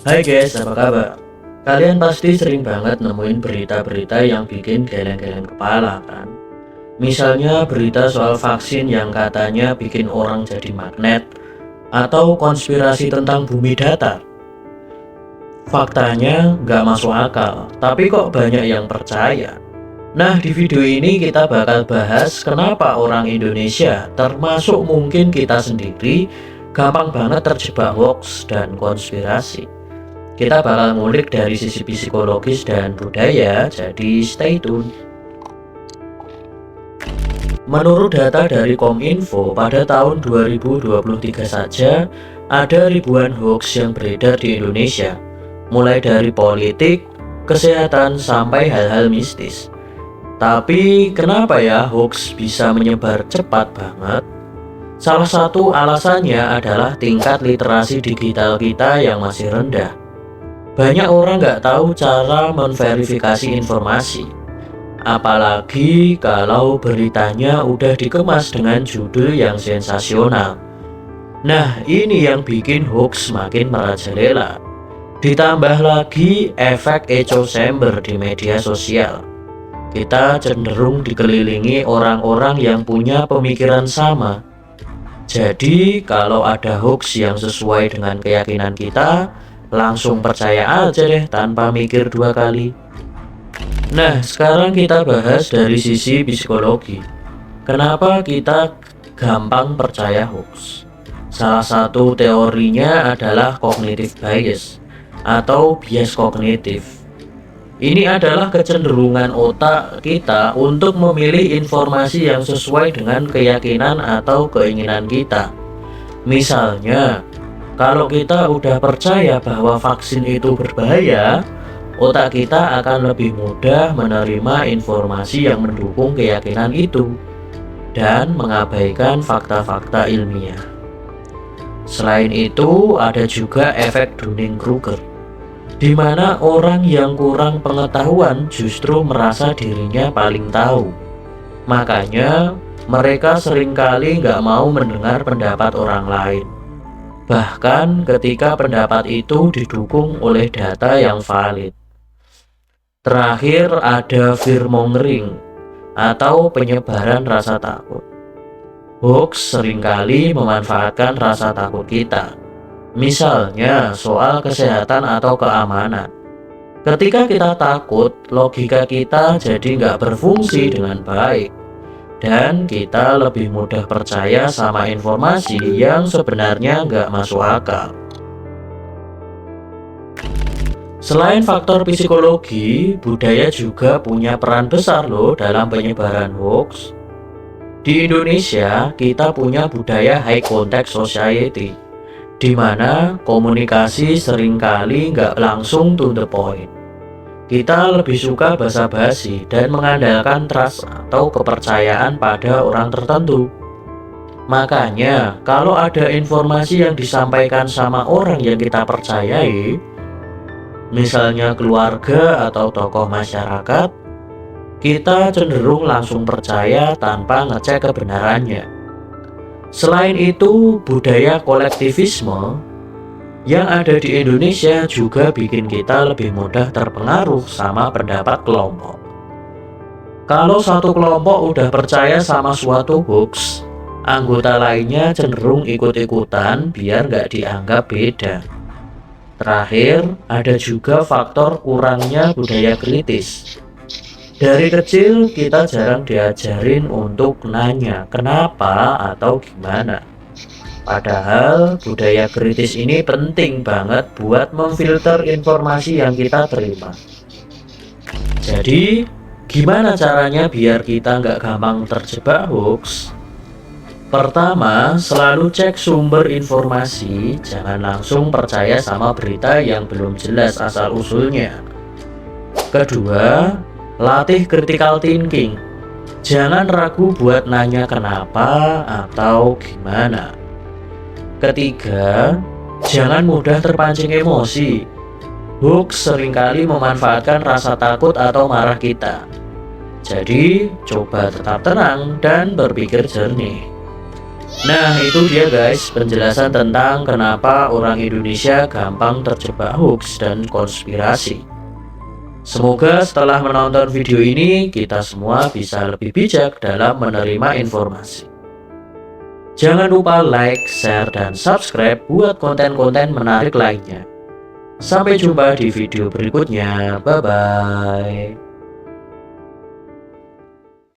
Hai guys, apa kabar? Kalian pasti sering banget nemuin berita-berita yang bikin geleng-geleng kepala kan? Misalnya berita soal vaksin yang katanya bikin orang jadi magnet, atau konspirasi tentang bumi datar. Faktanya nggak masuk akal, tapi kok banyak yang percaya. Nah, di video ini kita bakal bahas kenapa orang Indonesia, termasuk mungkin kita sendiri, gampang banget terjebak hoax dan konspirasi. Kita bakal ngulik dari sisi psikologis dan budaya, jadi stay tune. Menurut data dari Kominfo, pada tahun 2023 saja, ada ribuan hoax yang beredar di Indonesia, mulai dari politik, kesehatan, sampai hal-hal mistis. Tapi kenapa ya hoax bisa menyebar cepat banget? Salah satu alasannya adalah tingkat literasi digital kita yang masih rendah. Banyak orang nggak tahu cara memverifikasi informasi, apalagi kalau beritanya udah dikemas dengan judul yang sensasional. Nah, ini yang bikin hoax makin merajalela. Ditambah lagi efek echo chamber di media sosial. Kita cenderung dikelilingi orang-orang yang punya pemikiran sama. Jadi, kalau ada hoax yang sesuai dengan keyakinan kita, langsung percaya aja deh tanpa mikir dua kali. Nah, sekarang kita bahas dari sisi psikologi. Kenapa kita gampang percaya hoax? Salah satu teorinya adalah cognitive bias atau bias kognitif. Ini adalah kecenderungan otak kita untuk memilih informasi yang sesuai dengan keyakinan atau keinginan kita. Misalnya, kalau kita udah percaya bahwa vaksin itu berbahaya, otak kita akan lebih mudah menerima informasi yang mendukung keyakinan itu dan mengabaikan fakta-fakta ilmiah. Selain itu, ada juga efek Dunning-Kruger, di mana orang yang kurang pengetahuan justru merasa dirinya paling tahu. Makanya, mereka seringkali nggak mau mendengar pendapat orang lain. Bahkan ketika pendapat itu didukung oleh data yang valid. Terakhir ada fear-mongering atau penyebaran rasa takut. Hoax seringkali memanfaatkan rasa takut kita. Misalnya soal kesehatan atau keamanan. Ketika kita takut, logika kita jadi nggak berfungsi dengan baik. Dan kita lebih mudah percaya sama informasi yang sebenarnya nggak masuk akal. Selain faktor psikologi, budaya juga punya peran besar loh dalam penyebaran hoax. Di Indonesia, kita punya budaya high contact society, di mana komunikasi seringkali nggak langsung to the point. Kita lebih suka basa-basi dan mengandalkan trust atau kepercayaan pada orang tertentu. Makanya, kalau ada informasi yang disampaikan sama orang yang kita percayai, misalnya keluarga atau tokoh masyarakat, kita cenderung langsung percaya tanpa ngecek kebenarannya. Selain itu, budaya kolektivisme yang ada di Indonesia juga bikin kita lebih mudah terpengaruh sama pendapat kelompok. Kalau satu kelompok udah percaya sama suatu hoax, anggota lainnya cenderung ikut-ikutan biar nggak dianggap beda. Terakhir, ada juga faktor kurangnya budaya kritis. Dari kecil kita jarang diajarin untuk nanya kenapa atau gimana. Padahal budaya kritis ini penting banget buat memfilter informasi yang kita terima. Jadi, gimana caranya biar kita nggak gampang terjebak hoax? Pertama, selalu cek sumber informasi, jangan langsung percaya sama berita yang belum jelas asal-usulnya. Kedua, latih critical thinking. Jangan ragu buat nanya kenapa atau gimana. Ketiga, jangan mudah terpancing emosi. Hoax seringkali memanfaatkan rasa takut atau marah kita. Jadi, coba tetap tenang dan berpikir jernih. Nah, itu dia guys penjelasan tentang kenapa orang Indonesia gampang terjebak hoax dan konspirasi. Semoga setelah menonton video ini kita semua bisa lebih bijak dalam menerima informasi. Jangan lupa like, share, dan subscribe buat konten-konten menarik lainnya. Sampai jumpa di video berikutnya. Bye-bye.